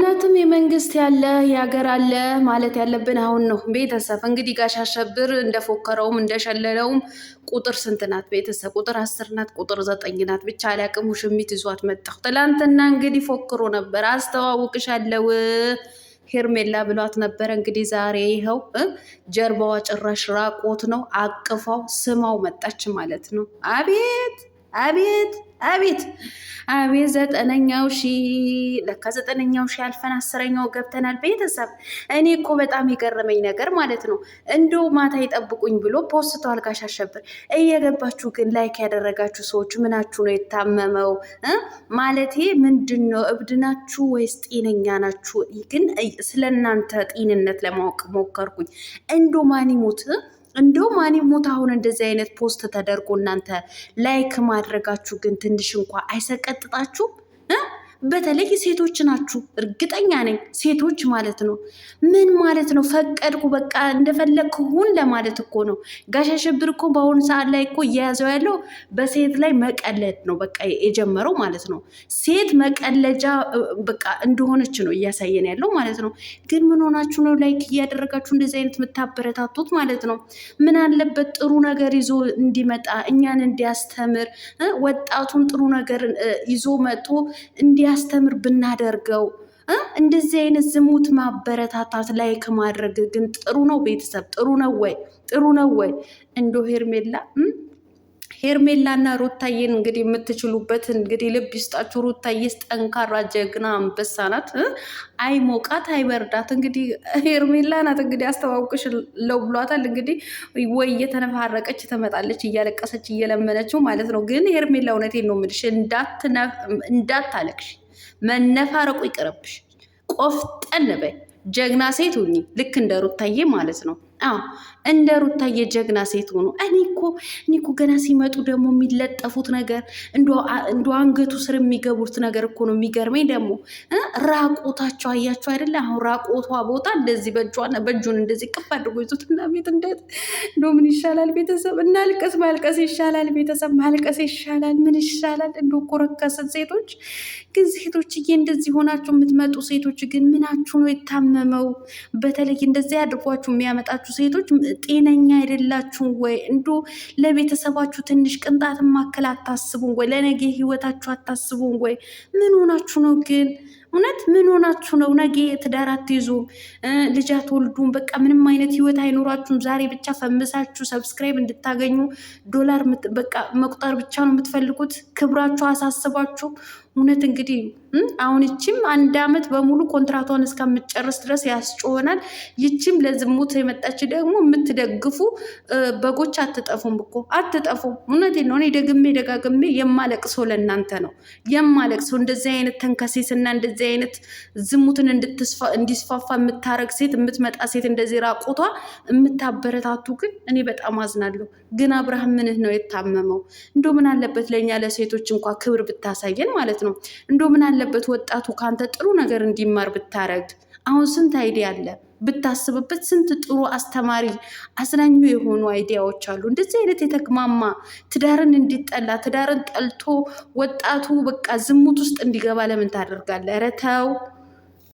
እውነትም የመንግስት ያለ የሀገር አለ ማለት ያለብን አሁን ነው። ቤተሰብ እንግዲህ ጋሽ አሸብር እንደፎከረውም እንደሸለለውም ቁጥር ስንት ናት? ቤተሰብ ቁጥር 10 ናት፣ ቁጥር 9 ናት። ብቻ አላቅም። ውሽሚት ይዟት መጣሁ። ትላንትና እንግዲህ ፎክሮ ነበር። አስተዋውቅሻለሁ ሄርሜላ ብሏት ነበረ። እንግዲህ ዛሬ ይኸው ጀርባዋ ጭራሽ ራቆት ነው። አቅፋው ስማው መጣች ማለት ነው። አቤት አቤት አቤት አቤት! 9ኛው ሺህ ለካ 9ኛው ሺህ አልፈን 10ኛው ገብተናል። ቤተሰብ እኔ እኮ በጣም የገረመኝ ነገር ማለት ነው እንደው ማታ ይጠብቁኝ ብሎ ፖስቷል ጋሽ አሸብር። እየገባችሁ ግን ላይክ ያደረጋችሁ ሰዎች ምናችሁ ነው የታመመው? ማለቴ ምንድን ነው እብድናችሁ ወይስ ጤነኛ ናችሁ? ግን ስለእናንተ ጤንነት ለማወቅ ሞከርኩኝ። እንደው ማን ይሙት እንደው ማን ሞት አሁን እንደዚህ አይነት ፖስት ተደርጎ እናንተ ላይክ ማድረጋችሁ ግን ትንሽ እንኳ አይሰቀጥጣችሁ? በተለይ ሴቶች ናችሁ፣ እርግጠኛ ነኝ ሴቶች ማለት ነው። ምን ማለት ነው? ፈቀድኩ በቃ እንደፈለግክ ሁን ለማለት እኮ ነው። ጋሽ አሸብር እኮ በአሁኑ ሰዓት ላይ እኮ እየያዘው ያለው በሴት ላይ መቀለድ ነው በቃ የጀመረው ማለት ነው። ሴት መቀለጃ በቃ እንደሆነች ነው እያሳየን ያለው ማለት ነው። ግን ምን ሆናችሁ ነው ላይክ እያደረጋችሁ እንደዚህ አይነት የምታበረታቱት ማለት ነው? ምን አለበት ጥሩ ነገር ይዞ እንዲመጣ እኛን እንዲያስተምር ወጣቱን ጥሩ ነገር ይዞ መጥቶ እንዲያስተምር ብናደርገው። እንደዚህ አይነት ዝሙት ማበረታታት ላይክ ማድረግ ግን ጥሩ ነው? ቤተሰብ ጥሩ ነው ወይ? ጥሩ ነው ወይ? እንዶ ሄርሜላና ሩታዬን እንግዲህ የምትችሉበት እንግዲህ ልብ ይስጣችሁ። ሩታዬስ ጠንካራ ጀግና አንበሳ ናት። አይ ሞቃት አይ በርዳት። እንግዲህ ሄርሜላ ናት እንግዲህ አስተዋውቅሽ ለው ብሏታል። እንግዲህ ወይ እየተነፋረቀች ትመጣለች እያለቀሰች እየለመነችው ማለት ነው። ግን ሄርሜላ እውነቴን ነው የምልሽ እንዳታለቅሽ፣ መነፋረቁ ይቅርብሽ። ቆፍጠን በይ፣ ጀግና ሴት ሁኚ። ልክ እንደ ሩታዬ ማለት ነው። እንደ ሩታዬ ጀግና ሴት ሆኑ። እኔ እኮ ገና ሲመጡ ደግሞ የሚለጠፉት ነገር እንደ አንገቱ ስር የሚገቡት ነገር እኮ ነው የሚገርመኝ። ደግሞ ራቆታቸው አያቸው አይደለ? አሁን ራቆቷ ቦታ እንደዚህ በእጁን እንደዚህ ቅፍ አድርጎ ይዙትና ቤት እንዴት እንደ ምን ይሻላል? ቤተሰብ እናልቀስ። ማልቀስ ይሻላል። ቤተሰብ ማልቀስ ይሻላል። ምን ይሻላል? እንደ እኮ ረከስን ሴቶች። ግን ሴቶችዬ እንደዚህ ሆናችሁ የምትመጡ ሴቶች ግን ምናችሁ ነው የታመመው? በተለይ እንደዚህ አድርጓችሁ የሚያመጣችሁ ሴቶች ጤነኛ አይደላችሁም ወይ? እንዶ ለቤተሰባችሁ ትንሽ ቅንጣት ማከል አታስቡም ወይ? ለነገ ህይወታችሁ አታስቡም ወይ? ምን ሆናችሁ ነው ግን? እውነት ምን ሆናችሁ ነው? ነገ ትዳር አትይዙም፣ ልጅ አትወልዱም። በቃ ምንም አይነት ህይወት አይኖራችሁም። ዛሬ ብቻ ፈምሳችሁ ሰብስክራይብ እንድታገኙ ዶላር በቃ መቁጠር ብቻ ነው የምትፈልጉት። ክብራችሁ አሳስባችሁ። እውነት እንግዲህ አሁን ይችም 1 ዓመት በሙሉ ኮንትራቷን እስከምትጨርስ ድረስ ያስጮሆናል። ይችም ለዝሙት የመጣች ደግሞ የምትደግፉ በጎች አትጠፉም እኮ አትጠፉም። እውነቴን ነው። እኔ ደጋግሜ የማለቅሰው ለእናንተ ነው የማለቅሰው። እንደዚህ አይነት ተንከሴስና እንደዚህ አይነት ዝሙትን እንዲስፋፋ የምታረግ ሴት የምትመጣ ሴት እንደዚህ ራቆቷ የምታበረታቱ ግን እኔ በጣም አዝናለሁ። ግን አብርሃም ምንህ ነው የታመመው? እንዶ ምን አለበት ለእኛ ለሴቶች እንኳ ክብር ብታሳየን ማለት ነው። እንዶ ምን አለበት ወጣቱ ካንተ ጥሩ ነገር እንዲማር ብታረግ። አሁን ስንት አይዲያ አለ ብታስብበት፣ ስንት ጥሩ አስተማሪ አዝናኙ የሆኑ አይዲያዎች አሉ። እንደዚህ አይነት የተግማማ ትዳርን እንዲጠላ ትዳርን ጠልቶ ወጣቱ በቃ ዝሙት ውስጥ እንዲገባ ለምን ታደርጋለህ? ኧረ ተው።